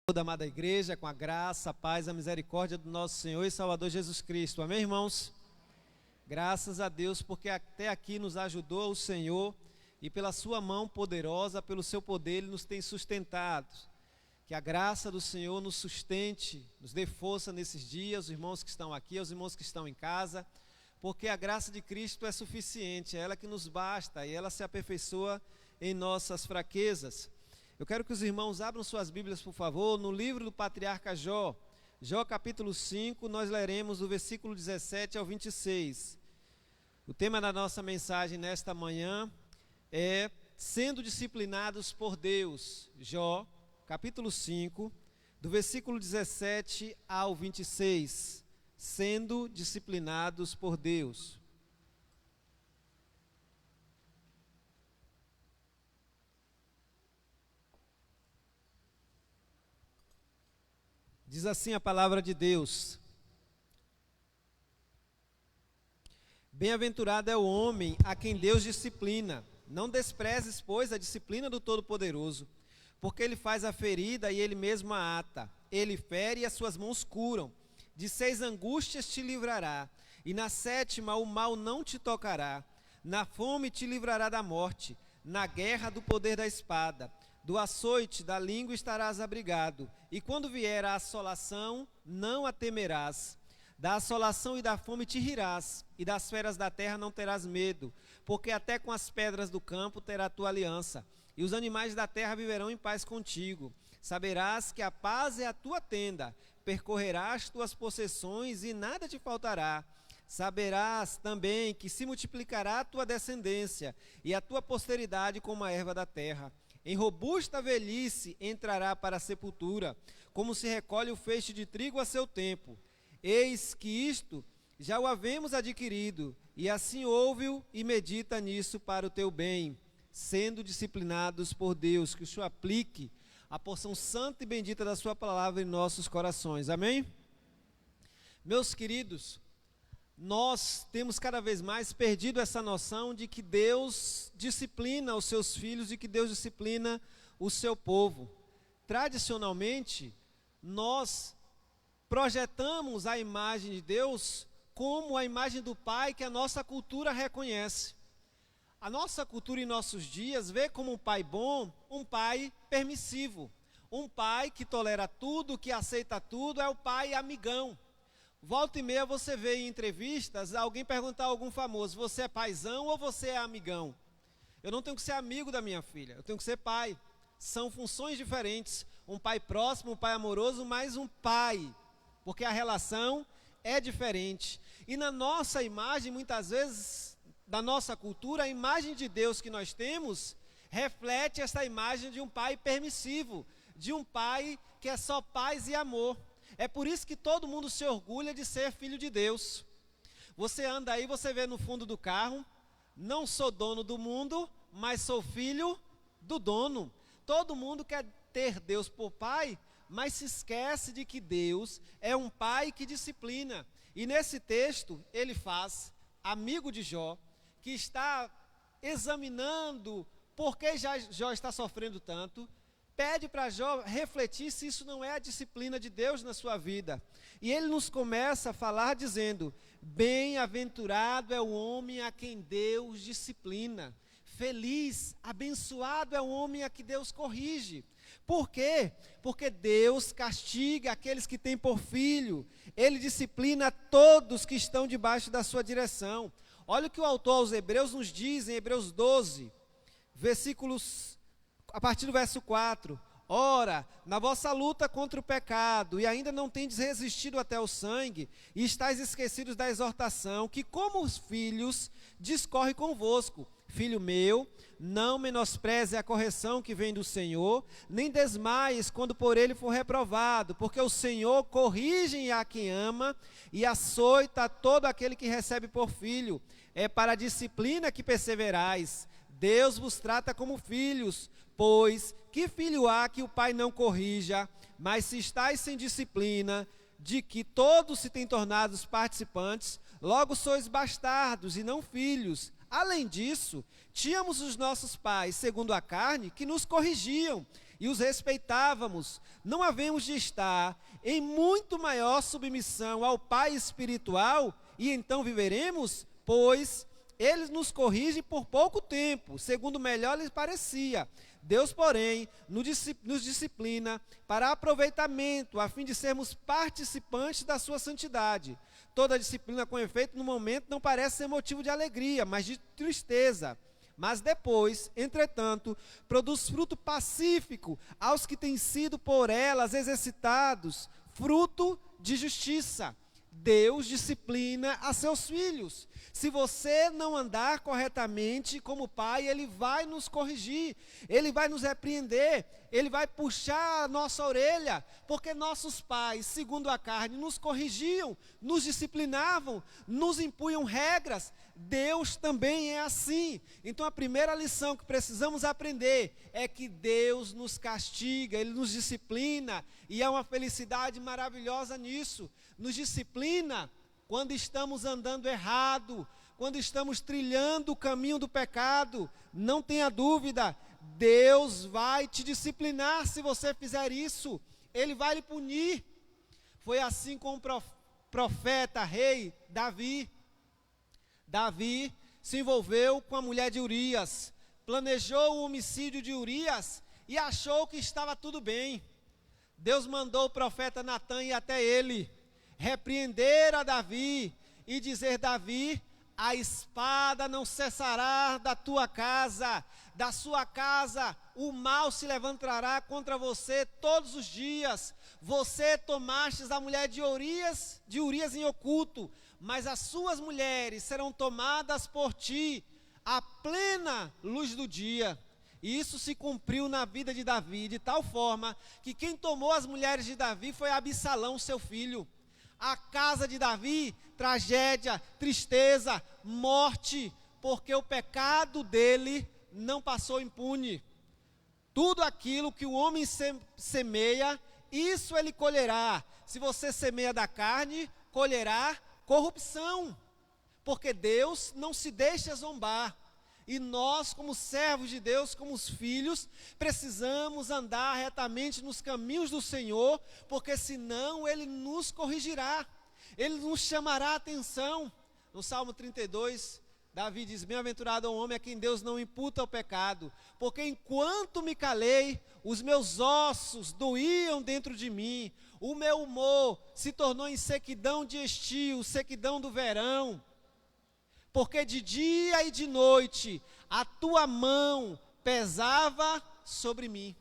Toda amada igreja, com a graça, a paz, a misericórdia do nosso Senhor e Salvador Jesus Cristo. Amém, irmãos? Graças a Deus, porque até aqui nos ajudou o Senhor e pela sua mão poderosa, pelo seu poder, Ele nos tem sustentado. Que a graça do Senhor nos sustente, nos dê força nesses dias, os irmãos que estão aqui, os irmãos que estão em casa, porque a graça de Cristo é suficiente, é ela que nos basta e ela se aperfeiçoa em nossas fraquezas. Eu quero que os irmãos abram suas Bíblias, por favor, no livro do patriarca Jó. Jó capítulo 5, nós leremos do versículo 17 ao 26. O tema da nossa mensagem nesta manhã é sendo disciplinados por Deus. Jó capítulo 5, do versículo 17 ao 26. Sendo disciplinados por Deus. Diz assim a palavra de Deus: Bem-aventurado é o homem a quem Deus disciplina. Não desprezes, pois, a disciplina do Todo-Poderoso, porque ele faz a ferida e ele mesmo a ata. Ele fere e as suas mãos curam. De 6 angústias te livrará, e na 7ª o mal não te tocará. Na fome te livrará da morte, na guerra do poder da espada. Do açoite da língua estarás abrigado, e quando vier a assolação, não a temerás. Da assolação e da fome te rirás, e das feras da terra não terás medo, porque até com as pedras do campo terá tua aliança, e os animais da terra viverão em paz contigo. Saberás que a paz é a tua tenda, percorrerás tuas possessões e nada te faltará. Saberás também que se multiplicará a tua descendência, e a tua posteridade como a erva da terra. Em robusta velhice entrará para a sepultura, como se recolhe o feixe de trigo a seu tempo. Eis que isto já o havemos adquirido, e assim ouve-o e medita nisso para o teu bem, sendo disciplinados por Deus. Que o Senhor aplique a porção santa e bendita da sua palavra em nossos corações. Amém? Meus queridos, nós temos cada vez mais perdido essa noção de que Deus disciplina os seus filhos e que Deus disciplina o seu povo. Tradicionalmente, nós projetamos a imagem de Deus como a imagem do Pai que a nossa cultura reconhece. A nossa cultura em nossos dias vê como um pai bom, um pai permissivo. Um pai que tolera tudo, que aceita tudo, é o pai amigão. Volta e meia você vê em entrevistas alguém perguntar a algum famoso: você é paizão ou você é amigão? Eu não tenho que ser amigo da minha filha, eu tenho que ser pai. São funções diferentes, um pai próximo, um pai amoroso, mas um pai, porque a relação é diferente. E na nossa imagem, muitas vezes, da nossa cultura, a imagem de Deus que nós temos reflete essa imagem de um pai permissivo, de um pai que é só paz e amor. É por isso que todo mundo se orgulha de ser filho de Deus. Você anda aí, você vê no fundo do carro: não sou dono do mundo, mas sou filho do dono. Todo mundo quer ter Deus por pai, mas se esquece de que Deus é um pai que disciplina. E nesse texto, ele faz amigo de Jó, que está examinando por que Jó está sofrendo tanto, pede para Jó refletir se isso não é a disciplina de Deus na sua vida. E ele nos começa a falar dizendo: bem-aventurado é o homem a quem Deus disciplina. Feliz, abençoado é o homem a que Deus corrige. Por quê? Porque Deus castiga aqueles que têm por filho. Ele disciplina todos que estão debaixo da sua direção. Olha o que o autor aos Hebreus nos diz em Hebreus 12, a partir do verso 4. Ora, na vossa luta contra o pecado, e ainda não tendes resistido até o sangue, e estáis esquecidos da exortação, que como os filhos discorre convosco. Filho meu, não menospreze a correção que vem do Senhor, nem desmaies quando por ele for reprovado, porque o Senhor corrige a quem ama, e açoita todo aquele que recebe por filho. É para a disciplina que perseverais. Deus vos trata como filhos, pois que filho há que o pai não corrija? Mas se estáis sem disciplina, de que todos se têm tornado participantes, logo sois bastardos e não filhos. Além disso, tínhamos os nossos pais, segundo a carne, que nos corrigiam e os respeitávamos, não havemos de estar em muito maior submissão ao Pai espiritual e então viveremos? Pois ele nos corrige por pouco tempo, segundo melhor lhes parecia. Deus, porém, nos disciplina para aproveitamento, a fim de sermos participantes da sua santidade. Toda disciplina, com efeito, no momento não parece ser motivo de alegria, mas de tristeza. Mas depois, entretanto, produz fruto pacífico aos que têm sido por elas exercitados, fruto de justiça. Deus disciplina a seus filhos. Se você não andar corretamente como pai, ele vai nos corrigir, ele vai nos repreender, ele vai puxar a nossa orelha, porque nossos pais, segundo a carne, nos corrigiam, nos disciplinavam, nos impunham regras. Deus também é assim. Então a primeira lição que precisamos aprender é que Deus nos castiga, Ele nos disciplina, e há uma felicidade maravilhosa nisso. Nos disciplina quando estamos andando errado, quando estamos trilhando o caminho do pecado. Não tenha dúvida, Deus vai te disciplinar se você fizer isso, Ele vai lhe punir. Foi assim com o profeta, rei Davi. Davi se envolveu com a mulher de Urias, planejou o homicídio de Urias e achou que estava tudo bem. Deus mandou o profeta Natã ir até ele, repreender a Davi e dizer: Davi, a espada não cessará da tua casa, da sua casa o mal se levantará contra você todos os dias. Você tomastes a mulher de Urias em oculto, mas as suas mulheres serão tomadas por ti à plena luz do dia. E isso se cumpriu na vida de Davi, de tal forma que quem tomou as mulheres de Davi foi Absalão, seu filho. A casa de Davi, tragédia, tristeza, morte, porque o pecado dele não passou impune. Tudo aquilo que o homem semeia, isso ele colherá. Se você semeia da carne, colherá corrupção, porque Deus não se deixa zombar. E nós, como servos de Deus, como os filhos, precisamos andar retamente nos caminhos do Senhor, porque senão Ele nos corrigirá, Ele nos chamará a atenção. No Salmo 32, Davi diz: bem-aventurado é o homem a quem Deus não imputa o pecado, porque enquanto me calei, os meus ossos doíam dentro de mim, o meu humor se tornou em sequidão de estio, sequidão do verão. Porque de dia e de noite a tua mão pesava sobre mim.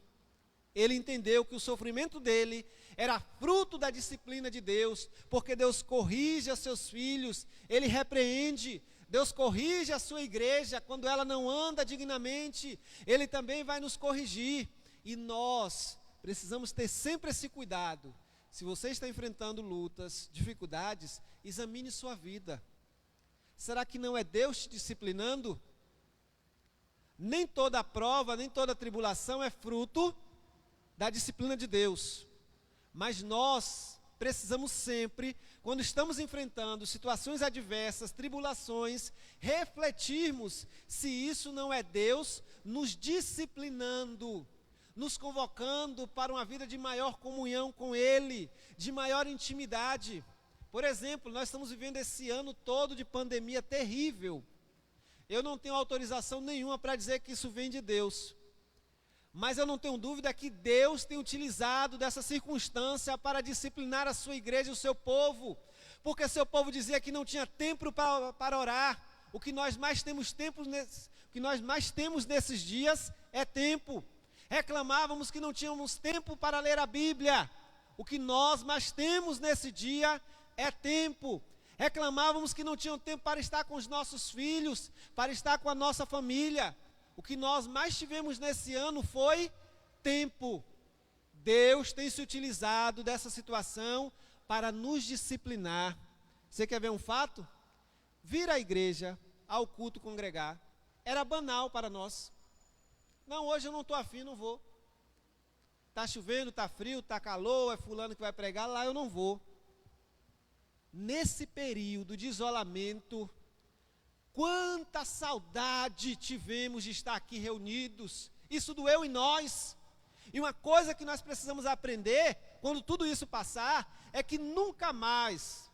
Ele entendeu que o sofrimento dele era fruto da disciplina de Deus, porque Deus corrige a seus filhos, Ele repreende, Deus corrige a sua igreja quando ela não anda dignamente, Ele também vai nos corrigir. E nós precisamos ter sempre esse cuidado. Se você está enfrentando lutas, dificuldades, examine sua vida. Será que não é Deus te disciplinando? Nem toda prova, nem toda tribulação é fruto da disciplina de Deus. Mas nós precisamos sempre, quando estamos enfrentando situações adversas, tribulações, refletirmos se isso não é Deus nos disciplinando, nos convocando para uma vida de maior comunhão com Ele, de maior intimidade. Por exemplo, nós estamos vivendo esse ano todo de pandemia terrível. Eu não tenho autorização nenhuma para dizer que isso vem de Deus. Mas eu não tenho dúvida que Deus tem utilizado dessa circunstância para disciplinar a sua igreja e o seu povo. Porque seu povo dizia que não tinha tempo para orar. O que nós mais temos nesses dias é tempo. Reclamávamos que não tínhamos tempo para ler a Bíblia. O que nós mais temos nesse dia é tempo. Reclamávamos que não tinham tempo para estar com os nossos filhos, para estar com a nossa família. O que nós mais tivemos nesse ano foi tempo. Deus tem se utilizado dessa situação para nos disciplinar. Você quer ver um fato? Vir à igreja, ao culto congregar, era banal para nós. Não, hoje eu não estou afim, não vou. Está chovendo, está frio, está calor, é fulano que vai pregar, lá eu não vou. Nesse período de isolamento, quanta saudade tivemos de estar aqui reunidos. Isso doeu em nós. E uma coisa que nós precisamos aprender, quando tudo isso passar, é que nunca mais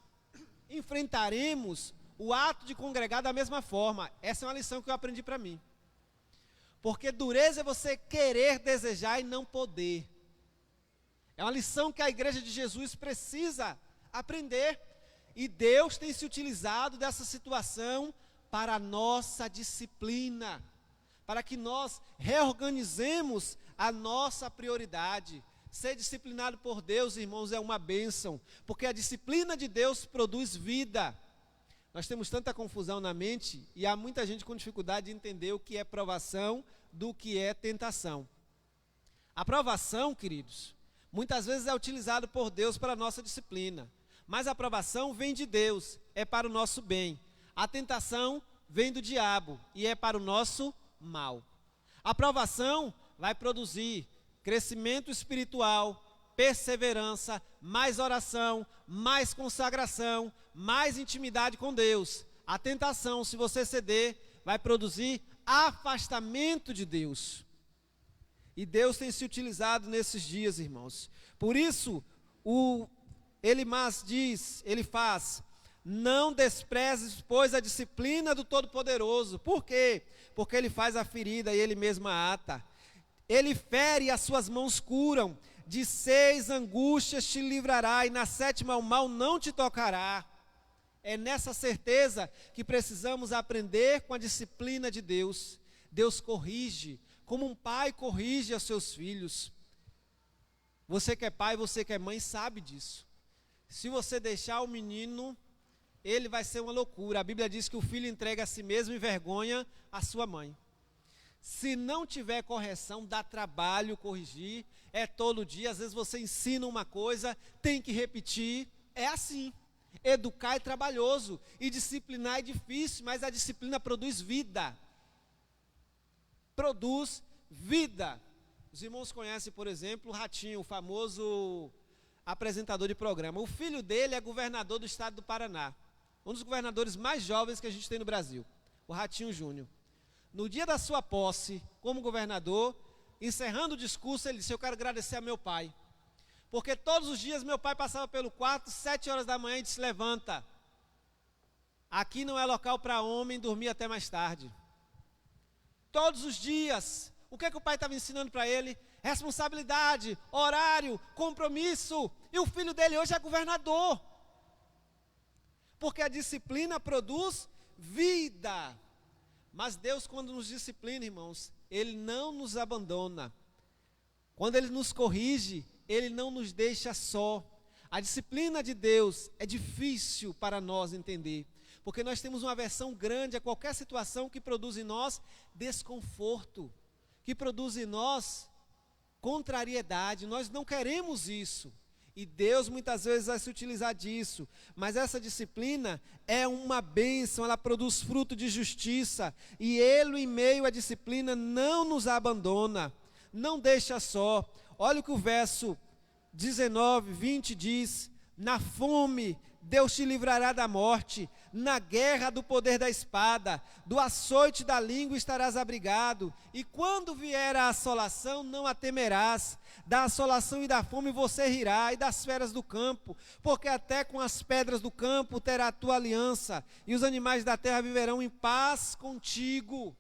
enfrentaremos o ato de congregar da mesma forma. Essa é uma lição que eu aprendi para mim. Porque dureza é você querer, desejar e não poder. É uma lição que a igreja de Jesus precisa aprender. E Deus tem se utilizado dessa situação para a nossa disciplina, para que nós reorganizemos a nossa prioridade. Ser disciplinado por Deus, irmãos, é uma bênção, porque a disciplina de Deus produz vida. Nós temos tanta confusão na mente e há muita gente com dificuldade de entender o que é provação do que é tentação. A provação, queridos, muitas vezes é utilizado por Deus para a nossa disciplina, mas a provação vem de Deus, é para o nosso bem. A tentação vem do diabo e é para o nosso mal. A provação vai produzir crescimento espiritual, perseverança, mais oração, mais consagração, mais intimidade com Deus. A tentação, se você ceder, vai produzir afastamento de Deus. E Deus tem se utilizado nesses dias, irmãos. Por isso, ele faz, não desprezes, pois, a disciplina do Todo-Poderoso. Por quê? Porque ele faz a ferida e ele mesmo a ata. Ele fere e as suas mãos curam. De 6 angústias te livrará, e na 7ª o mal não te tocará. É nessa certeza que precisamos aprender com a disciplina de Deus. Deus corrige, como um pai corrige os seus filhos. Você que é pai, você que é mãe, sabe disso. Se você deixar o menino, ele vai ser uma loucura. A Bíblia diz que o filho entrega a si mesmo e vergonha a sua mãe. Se não tiver correção, dá trabalho corrigir, é todo dia. Às vezes você ensina uma coisa, tem que repetir, é assim. Educar é trabalhoso e disciplinar é difícil, mas a disciplina produz vida. Produz vida. Os irmãos conhecem, por exemplo, o Ratinho, o famoso apresentador de programa. O filho dele é governador do estado do Paraná, um dos governadores mais jovens que a gente tem no Brasil, o Ratinho Júnior. No dia da sua posse como governador, encerrando o discurso, ele disse: eu quero agradecer a meu pai, porque todos os dias meu pai passava pelo quarto, 7 horas da manhã, e disse: levanta, aqui não é local para homem dormir até mais tarde. Todos os dias, o que é que o pai estava ensinando para ele? Responsabilidade, horário, compromisso. E o filho dele hoje é governador, porque a disciplina produz vida. Mas Deus, quando nos disciplina, irmãos, Ele não nos abandona. Quando Ele nos corrige, Ele não nos deixa só. A disciplina de Deus é difícil para nós entender, porque nós temos uma aversão grande a qualquer situação que produz em nós desconforto, que produz em nós contrariedade. Nós não queremos isso. E Deus muitas vezes vai se utilizar disso, mas essa disciplina é uma bênção, ela produz fruto de justiça, e Ele, em meio à disciplina, não nos abandona, não deixa só. Olha o que o verso 19, 20 diz: na fome Deus te livrará da morte, na guerra do poder da espada, do açoite da língua estarás abrigado, e quando vier a assolação não a temerás. Da assolação e da fome você rirá, e das feras do campo, porque até com as pedras do campo terá a tua aliança, e os animais da terra viverão em paz contigo.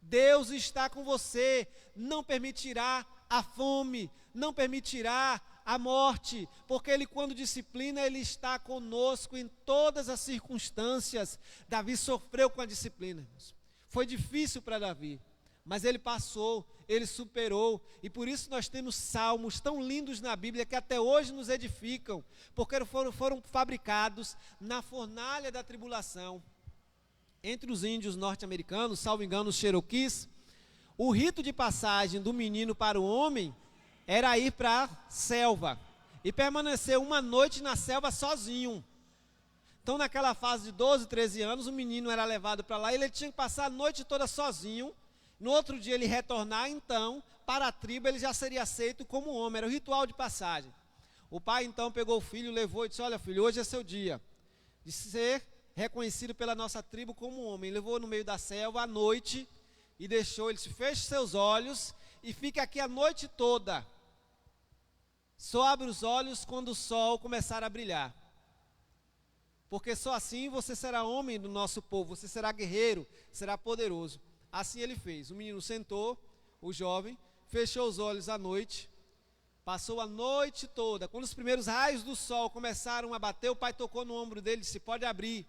Deus está com você, não permitirá a fome, não permitirá a morte, porque Ele, quando disciplina, Ele está conosco em todas as circunstâncias. Davi sofreu com a disciplina, irmãos. Foi difícil para Davi, mas ele passou, ele superou, e por isso nós temos salmos tão lindos na Bíblia que até hoje nos edificam, porque foram fabricados na fornalha da tribulação. Entre os índios norte-americanos, salvo engano, os Cherokees, o rito de passagem do menino para o homem era ir para a selva e permanecer uma noite na selva sozinho. Então, naquela fase de 12, 13 anos, o menino era levado para lá e ele tinha que passar a noite toda sozinho. No outro dia ele retornar, então, para a tribo, ele já seria aceito como homem. Era o ritual de passagem. O pai, então, pegou o filho, levou e disse: olha, filho, hoje é seu dia de ser reconhecido pela nossa tribo como homem. Levou no meio da selva à noite e deixou. Ele disse: feche seus olhos e fique aqui a noite toda. Só abre os olhos quando o sol começar a brilhar. Porque só assim você será homem do nosso povo, você será guerreiro, será poderoso. Assim ele fez. O menino sentou, o jovem, fechou os olhos à noite, passou a noite toda. Quando os primeiros raios do sol começaram a bater, o pai tocou no ombro dele e disse: pode abrir.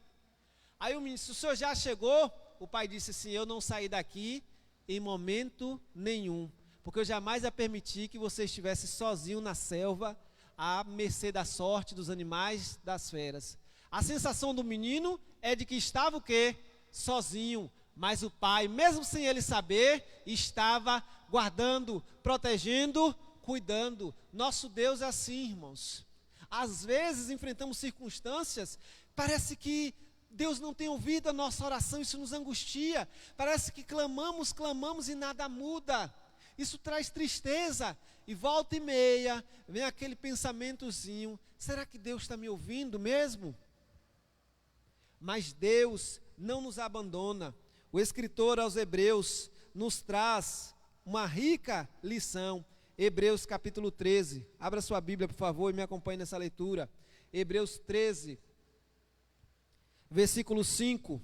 Aí o menino disse: o senhor já chegou? O pai disse assim: eu não saí daqui em momento nenhum, porque eu jamais ia permitir que você estivesse sozinho na selva, à mercê da sorte, dos animais, das feras. A sensação do menino é de que estava o quê? Sozinho. Mas o pai, mesmo sem ele saber, estava guardando, protegendo, cuidando. Nosso Deus é assim, irmãos. Às vezes enfrentamos circunstâncias, parece que Deus não tem ouvido a nossa oração, isso nos angustia. Parece que clamamos e nada muda. Isso traz tristeza. E volta e meia, vem aquele pensamentozinho: será que Deus está me ouvindo mesmo? Mas Deus não nos abandona. O escritor aos Hebreus nos traz uma rica lição. Hebreus capítulo 13. Abra sua Bíblia, por favor, e me acompanhe nessa leitura. Hebreus 13, versículo 5.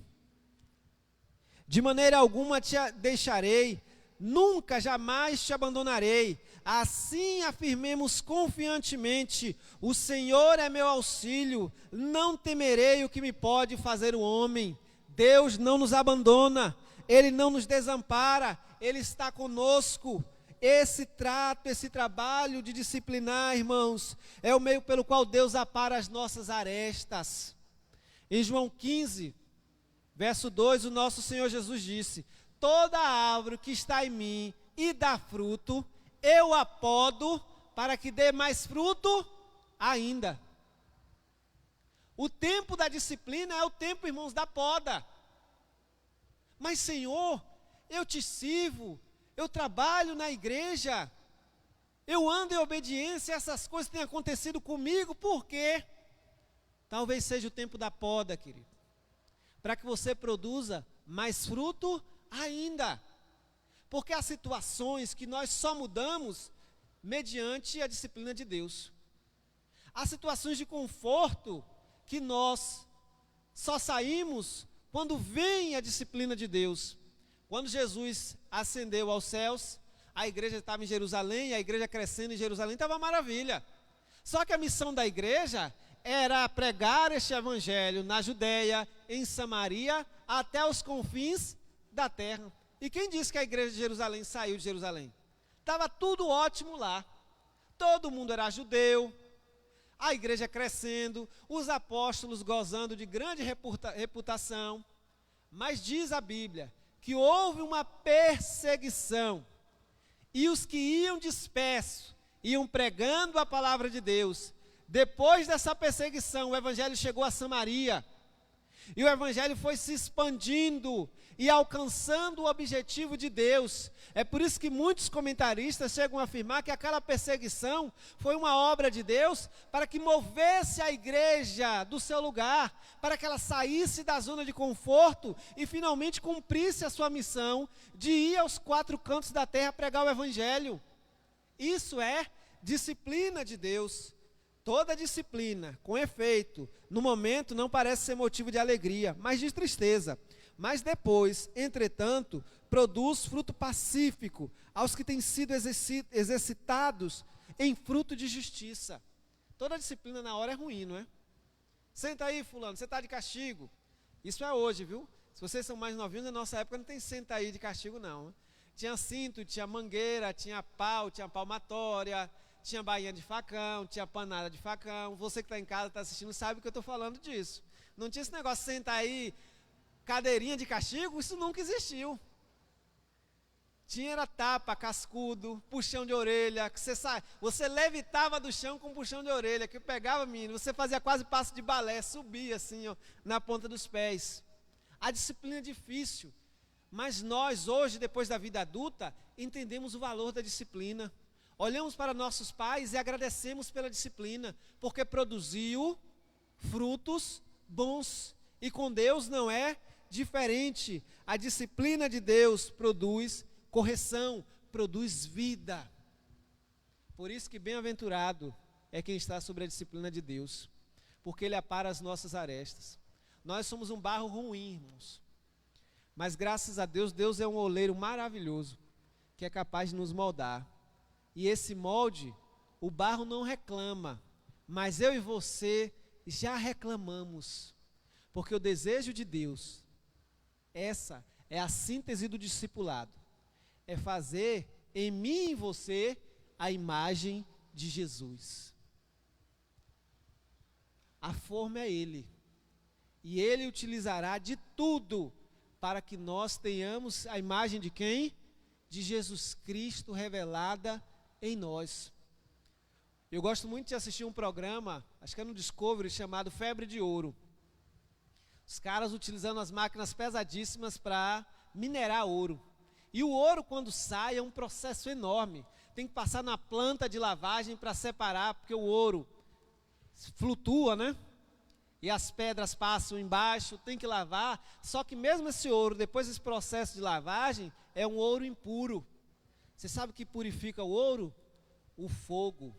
De maneira alguma te deixarei, nunca, jamais te abandonarei. Assim afirmemos confiantemente: o Senhor é meu auxílio, não temerei o que me pode fazer o homem. Deus não nos abandona, Ele não nos desampara, Ele está conosco. Esse trato, esse trabalho de disciplinar, irmãos, é o meio pelo qual Deus apara as nossas arestas. Em João 15, verso 2, o nosso Senhor Jesus disse: toda árvore que está em mim e dá fruto, eu a podo para que dê mais fruto ainda. O tempo da disciplina é o tempo, irmãos, da poda. Mas, Senhor, eu te sirvo, eu trabalho na igreja, eu ando em obediência, essas coisas têm acontecido comigo, por quê? Talvez seja o tempo da poda, querido, para que você produza mais fruto ainda. Porque há situações que nós só mudamos mediante a disciplina de Deus. Há situações de conforto que nós só saímos quando vem a disciplina de Deus. Quando Jesus ascendeu aos céus, a igreja estava em Jerusalém, a igreja crescendo em Jerusalém, estava maravilha. Só que a missão da igreja era pregar este evangelho na Judeia, em Samaria, até os confins da terra. E quem disse que a igreja de Jerusalém saiu de Jerusalém? Estava tudo ótimo lá. Todo mundo era judeu, a igreja crescendo, os apóstolos gozando de grande reputação. Mas diz a Bíblia que houve uma perseguição, e os que iam dispersos, iam pregando a palavra de Deus. Depois dessa perseguição, o evangelho chegou a Samaria, e o evangelho foi se expandindo e alcançando o objetivo de Deus. É por isso que muitos comentaristas chegam a afirmar que aquela perseguição foi uma obra de Deus para que movesse a igreja do seu lugar, para que ela saísse da zona de conforto e finalmente cumprisse a sua missão de ir aos quatro cantos da terra pregar o evangelho. Isso é disciplina de Deus. Toda disciplina, com efeito, no momento não parece ser motivo de alegria, mas de tristeza. Mas depois, entretanto, produz fruto pacífico aos que têm sido exercitados em fruto de justiça. Toda disciplina na hora é ruim, não é? Senta aí, fulano, você está de castigo. Isso é hoje, viu? Se vocês são mais novinhos, na nossa época não tem senta aí de castigo, não. Tinha cinto, tinha mangueira, tinha palmatória, tinha bainha de facão, tinha panada de facão. Você que está em casa, está assistindo, sabe que eu estou falando disso. Não tinha esse negócio de sentar aí, cadeirinha de castigo, isso nunca existiu. Tinha era tapa, cascudo, puxão de orelha, que você levitava do chão com puxão de orelha, que pegava, menino, você fazia quase passo de balé, subia assim, ó, na ponta dos pés. A disciplina é difícil, mas nós hoje, depois da vida adulta, entendemos o valor da disciplina. Olhamos para nossos pais e agradecemos pela disciplina, porque produziu frutos bons. E com Deus não é diferente. A disciplina de Deus produz correção, produz vida. Por isso que bem-aventurado é quem está sobre a disciplina de Deus, porque ele apara as nossas arestas. Nós somos um barro ruim, irmãos, mas graças a Deus, Deus é um oleiro maravilhoso, que é capaz de nos moldar. E esse molde, o barro não reclama, mas eu e você já reclamamos, porque o desejo de Deus, essa é a síntese do discipulado, é fazer em mim e em você a imagem de Jesus. A forma é Ele, e Ele utilizará de tudo para que nós tenhamos a imagem de quem? De Jesus Cristo revelada em nós. Eu gosto muito de assistir um programa, acho que é no Discovery, chamado Febre de Ouro. Os caras utilizando as máquinas pesadíssimas para minerar ouro. E o ouro, quando sai, é um processo enorme. Tem que passar na planta de lavagem para separar, porque o ouro flutua, né? E as pedras passam embaixo, tem que lavar. Só que mesmo esse ouro, depois desse processo de lavagem, é um ouro impuro. Você sabe o que purifica o ouro? O fogo.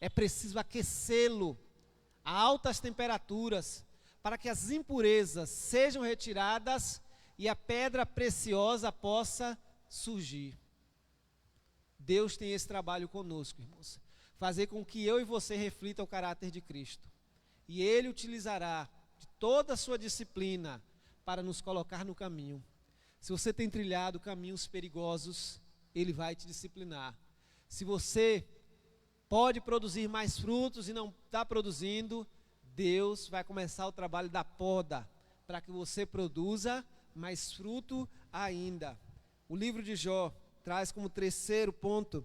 É preciso aquecê-lo a altas temperaturas, para que as impurezas sejam retiradas e a pedra preciosa possa surgir. Deus tem esse trabalho conosco, irmãos. Fazer com que eu e você reflitam o caráter de Cristo. E Ele utilizará de toda a sua disciplina para nos colocar no caminho. Se você tem trilhado caminhos perigosos, Ele vai te disciplinar. Se você pode produzir mais frutos e não está produzindo, Deus vai começar o trabalho da poda, para que você produza mais fruto ainda. O livro de Jó traz como terceiro ponto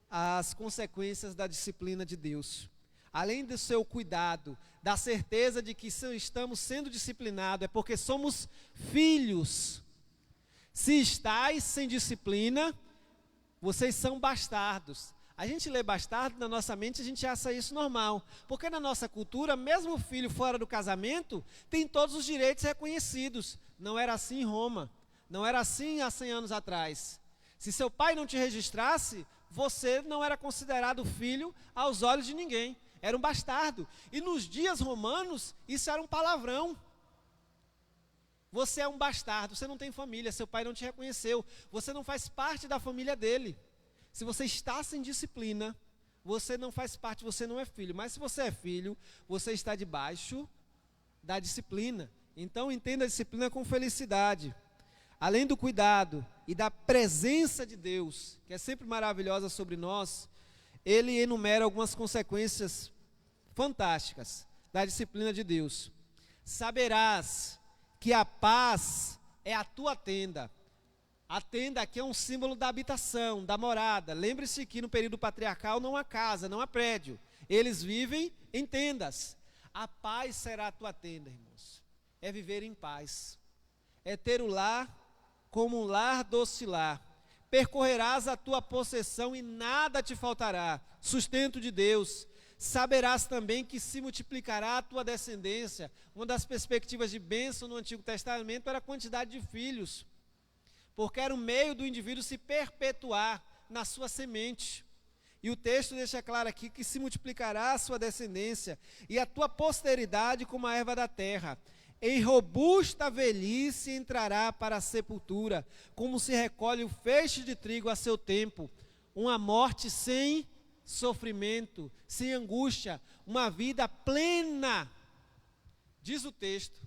as consequências da disciplina de Deus. Além do seu cuidado, da certeza de que estamos sendo disciplinados, é porque somos filhos. Se estáis sem disciplina, vocês são bastardos. A gente lê bastardo na nossa mente, a gente acha isso normal, porque na nossa cultura, mesmo o filho fora do casamento, tem todos os direitos reconhecidos. Não era assim em Roma, não era assim há 100 anos atrás. Se seu pai não te registrasse, você não era considerado filho aos olhos de ninguém, era um bastardo. E nos dias romanos, isso era um palavrão. Você é um bastardo, você não tem família, seu pai não te reconheceu, você não faz parte da família dele. Se você está sem disciplina, você não faz parte, você não é filho. Mas se você é filho, você está debaixo da disciplina. Então entenda a disciplina com felicidade. Além do cuidado e da presença de Deus, que é sempre maravilhosa sobre nós, ele enumera algumas consequências fantásticas da disciplina de Deus. Saberás que a paz é a tua tenda. A tenda aqui é um símbolo da habitação, da morada. Lembre-se que no período patriarcal não há casa, não há prédio. Eles vivem em tendas. A paz será a tua tenda, irmãos. É viver em paz. É ter o lar como um lar docilar. Percorrerás a tua possessão e nada te faltará. Sustento de Deus. Saberás também que se multiplicará a tua descendência. Uma das perspectivas de bênção no Antigo Testamento era a quantidade de filhos, porque era o meio do indivíduo se perpetuar na sua semente. E o texto deixa claro aqui que se multiplicará a sua descendência e a tua posteridade como a erva da terra. Em robusta velhice entrará para a sepultura, como se recolhe o feixe de trigo a seu tempo. Uma morte sem sofrimento, sem angústia, uma vida plena. Diz o texto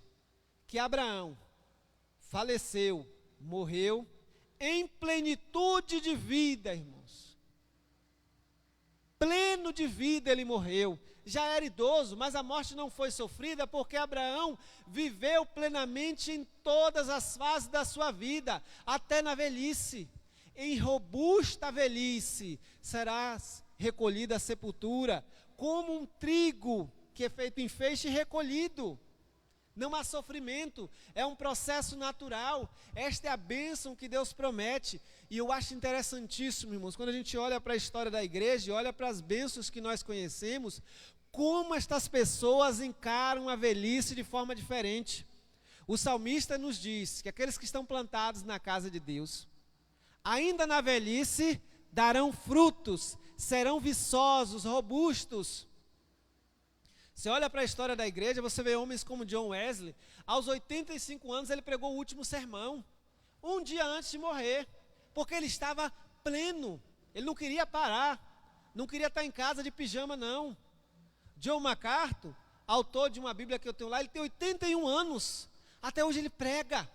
que Abraão faleceu, morreu em plenitude de vida, irmãos. Pleno de vida ele morreu. Já era idoso, mas a morte não foi sofrida porque Abraão viveu plenamente em todas as fases da sua vida, até na velhice. Em robusta velhice serás recolhida à sepultura, como um trigo que é feito em feixe recolhido. Não há sofrimento, é um processo natural. Esta é a bênção que Deus promete. E eu acho interessantíssimo, irmãos, quando a gente olha para a história da igreja, olha para as bênçãos que nós conhecemos, como estas pessoas encaram a velhice de forma diferente. O salmista nos diz que aqueles que estão plantados na casa de Deus, ainda na velhice darão frutos, serão viçosos, robustos. Você olha para a história da igreja, você vê homens como John Wesley, aos 85 anos ele pregou o último sermão, um dia antes de morrer, porque ele estava pleno, ele não queria parar, não queria estar em casa de pijama não. John MacArthur, autor de uma Bíblia que eu tenho lá, ele tem 81 anos, até hoje ele prega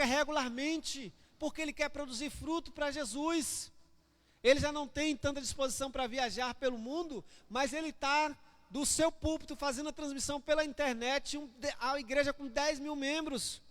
regularmente, porque ele quer produzir fruto para Jesus. Ele já não tem tanta disposição para viajar pelo mundo, mas ele está do seu púlpito fazendo a transmissão pela internet, a igreja com 10 mil membros.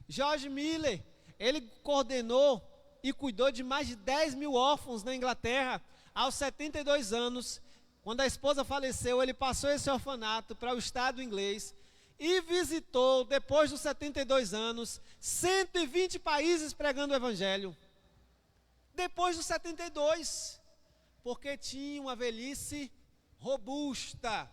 George Miller, ele coordenou e cuidou de mais de 10 mil órfãos na Inglaterra, aos 72 anos. Quando a esposa faleceu, ele passou esse orfanato para o estado inglês e visitou, depois dos 72 anos, 120 países pregando o evangelho. Depois dos 72, porque tinha uma velhice robusta,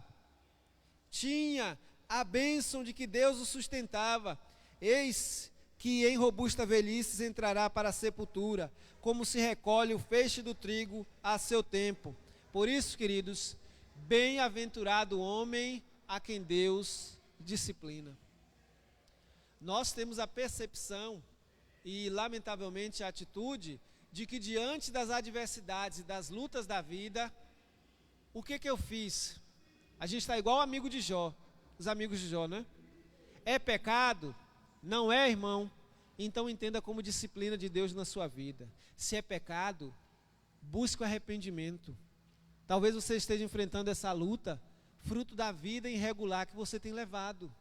tinha a bênção de que Deus o sustentava. Eis que em robusta velhice entrará para a sepultura, como se recolhe o feixe do trigo a seu tempo. Por isso, queridos, bem-aventurado o homem a quem Deus disciplina. Nós temos a percepção e, lamentavelmente, a atitude de que diante das adversidades e das lutas da vida, o que eu fiz? A gente está igual amigo de Jó, os amigos de Jó, né? É pecado? Não é, irmão? Então entenda como disciplina de Deus na sua vida. Se é pecado, busque o arrependimento. Talvez você esteja enfrentando essa luta, fruto da vida irregular que você tem levado.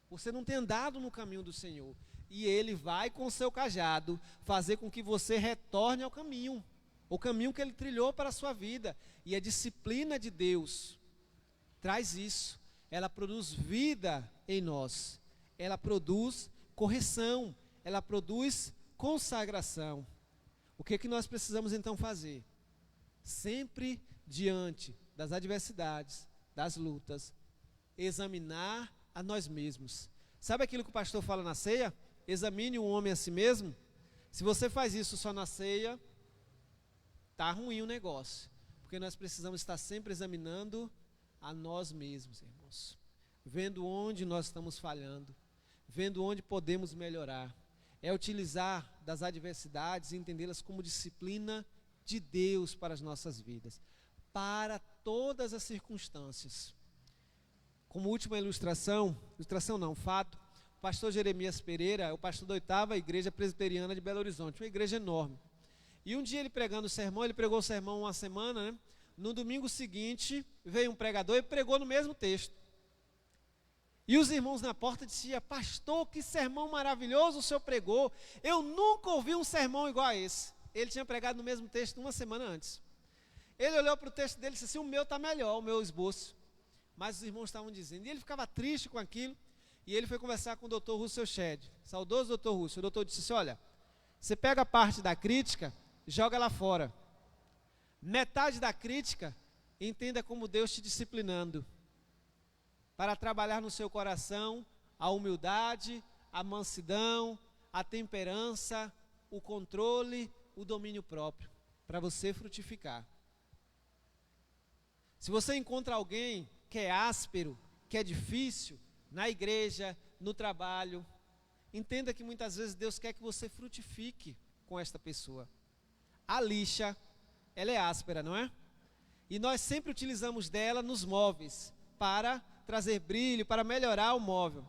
Você não tem andado no caminho do Senhor. E Ele vai com o seu cajado fazer com que você retorne ao caminho. O caminho que Ele trilhou para a sua vida. E a disciplina de Deus traz isso. Ela produz vida em nós. Ela produz correção. Ela produz consagração. O que nós precisamos então fazer? Sempre diante das adversidades, das lutas, examinar a nós mesmos. Sabe aquilo que o pastor fala na ceia? Examine o homem a si mesmo. Se você faz isso só na ceia, está ruim o negócio. Porque nós precisamos estar sempre examinando a nós mesmos, irmãos. Vendo onde nós estamos falhando. Vendo onde podemos melhorar. É utilizar das adversidades e entendê-las como disciplina de Deus para as nossas vidas. Para todas as circunstâncias. Como última fato, o pastor Jeremias Pereira é o pastor da 8ª Igreja Presbiteriana de Belo Horizonte, uma igreja enorme. E um dia ele pregando o sermão, ele pregou o sermão uma semana, né? No domingo seguinte, veio um pregador e pregou no mesmo texto. E os irmãos na porta diziam: pastor, que sermão maravilhoso o senhor pregou. Eu nunca ouvi um sermão igual a esse. Ele tinha pregado no mesmo texto uma semana antes. Ele olhou para o texto dele e disse assim: o meu está melhor, o meu esboço. Mas os irmãos estavam dizendo. E ele ficava triste com aquilo. E ele foi conversar com o Dr. Russell Shedd, saudoso Dr. Russell. O doutor disse assim: olha, você pega a parte da crítica, joga ela fora. Metade da crítica, entenda como Deus te disciplinando. Para trabalhar no seu coração a humildade, a mansidão, a temperança, o controle, o domínio próprio. Para você frutificar. Se você encontra alguém que é áspero, que é difícil, na igreja, no trabalho, entenda que muitas vezes Deus quer que você frutifique com esta pessoa. A lixa, ela é áspera, não é? E nós sempre utilizamos dela nos móveis, para trazer brilho, para melhorar o móvel.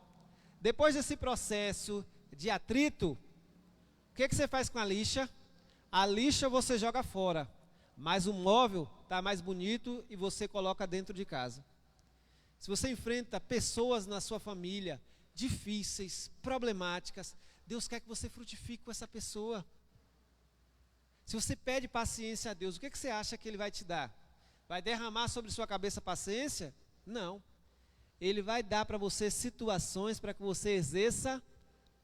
Depois desse processo de atrito, o que você faz com a lixa? A lixa você joga fora, mas o móvel está mais bonito e você coloca dentro de casa. Se você enfrenta pessoas na sua família difíceis, problemáticas, Deus quer que você frutifique com essa pessoa. Se você pede paciência a Deus, o que você acha que Ele vai te dar? Vai derramar sobre sua cabeça paciência? Não. Ele vai dar para você situações para que você exerça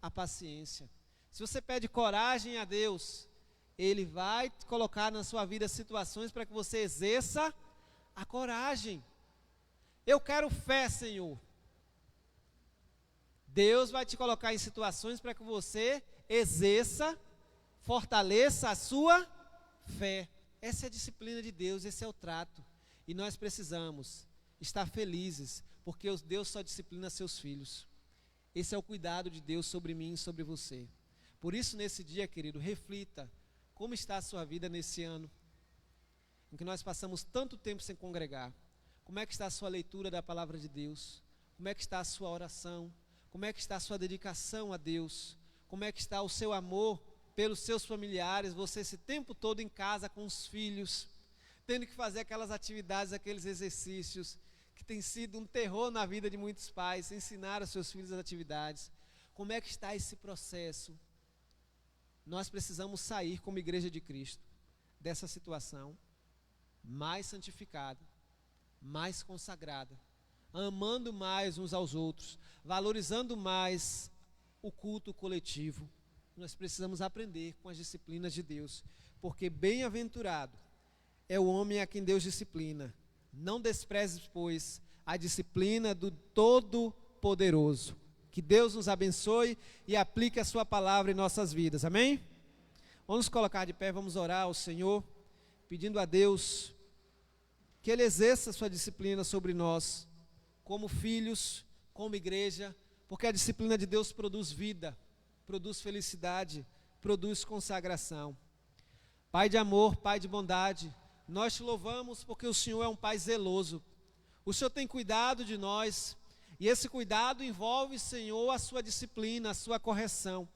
a paciência. Se você pede coragem a Deus, Ele vai colocar na sua vida situações para que você exerça a coragem. Eu quero fé, Senhor. Deus vai te colocar em situações para que você exerça, fortaleça a sua fé. Essa é a disciplina de Deus, esse é o trato. E nós precisamos estar felizes, porque Deus só disciplina seus filhos. Esse é o cuidado de Deus sobre mim e sobre você. Por isso, nesse dia, querido, reflita como está a sua vida nesse ano, em que nós passamos tanto tempo sem congregar. Como é que está a sua leitura da palavra de Deus? Como é que está a sua oração? Como é que está a sua dedicação a Deus? Como é que está o seu amor pelos seus familiares? Você esse tempo todo em casa com os filhos, tendo que fazer aquelas atividades, aqueles exercícios, que tem sido um terror na vida de muitos pais, ensinar aos seus filhos as atividades. Como é que está esse processo? Nós precisamos sair como igreja de Cristo dessa situação mais santificada, mais consagrada, amando mais uns aos outros, valorizando mais o culto coletivo. Nós precisamos aprender com as disciplinas de Deus, porque bem-aventurado é o homem a quem Deus disciplina. Não desprezes, pois, a disciplina do Todo-Poderoso. Que Deus nos abençoe e aplique a sua palavra em nossas vidas, amém? Vamos nos colocar de pé, vamos orar ao Senhor, pedindo a Deus que Ele exerça a sua disciplina sobre nós, como filhos, como igreja, porque a disciplina de Deus produz vida, produz felicidade, produz consagração. Pai de amor, Pai de bondade, nós te louvamos porque o Senhor é um Pai zeloso. O Senhor tem cuidado de nós, e esse cuidado envolve, Senhor, a sua disciplina, a sua correção.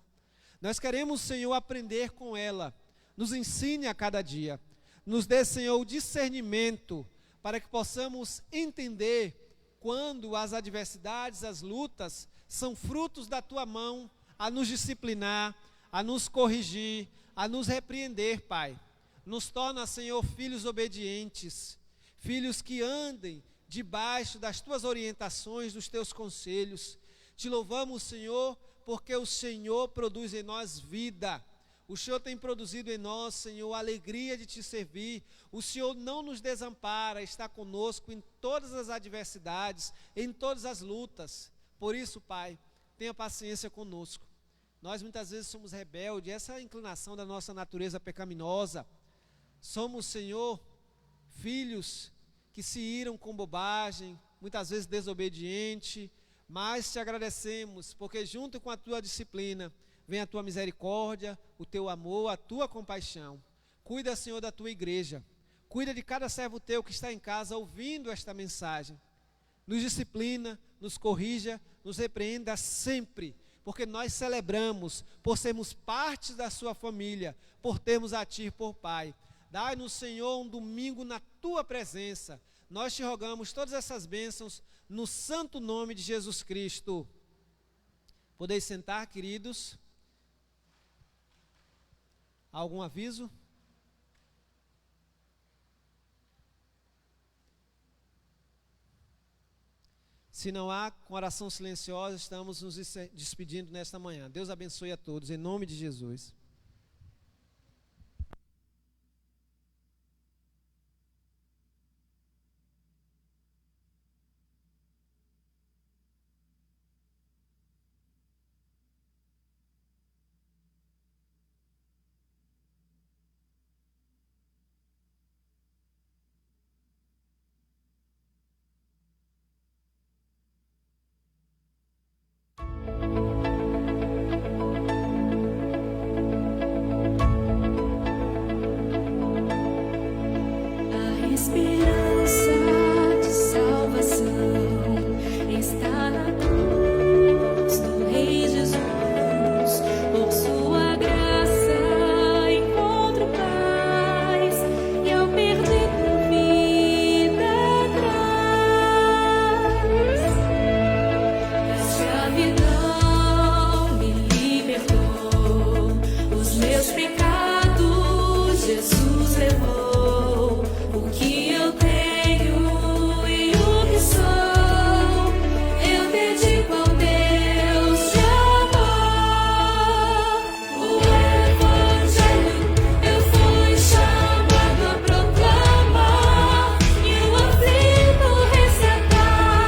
Nós queremos, Senhor, aprender com ela. Nos ensine a cada dia. Nos dê, Senhor, o discernimento para que possamos entender quando as adversidades, as lutas, são frutos da tua mão a nos disciplinar, a nos corrigir, a nos repreender, Pai. Nos torna, Senhor, filhos obedientes, filhos que andem debaixo das tuas orientações, dos teus conselhos. Te louvamos, Senhor, porque o Senhor produz em nós vida. O Senhor tem produzido em nós, Senhor, a alegria de te servir. O Senhor não nos desampara, está conosco em todas as adversidades, em todas as lutas. Por isso, Pai, tenha paciência conosco. Nós muitas vezes somos rebeldes, essa é a inclinação da nossa natureza pecaminosa. Somos, Senhor, filhos que se iram com bobagem, muitas vezes desobediente, mas te agradecemos, porque junto com a tua disciplina, vem a tua misericórdia, o teu amor, a tua compaixão. Cuida, Senhor, da tua igreja. Cuida de cada servo teu que está em casa ouvindo esta mensagem. Nos disciplina, nos corrija, nos repreenda sempre, porque nós celebramos por sermos parte da sua família, por termos a ti por Pai. Dai-nos, Senhor, um domingo na tua presença. Nós te rogamos todas essas bênçãos no santo nome de Jesus Cristo. Podeis sentar, queridos. Algum aviso? Se não há, com oração silenciosa, estamos nos despedindo nesta manhã. Deus abençoe a todos, em nome de Jesus. A respirar.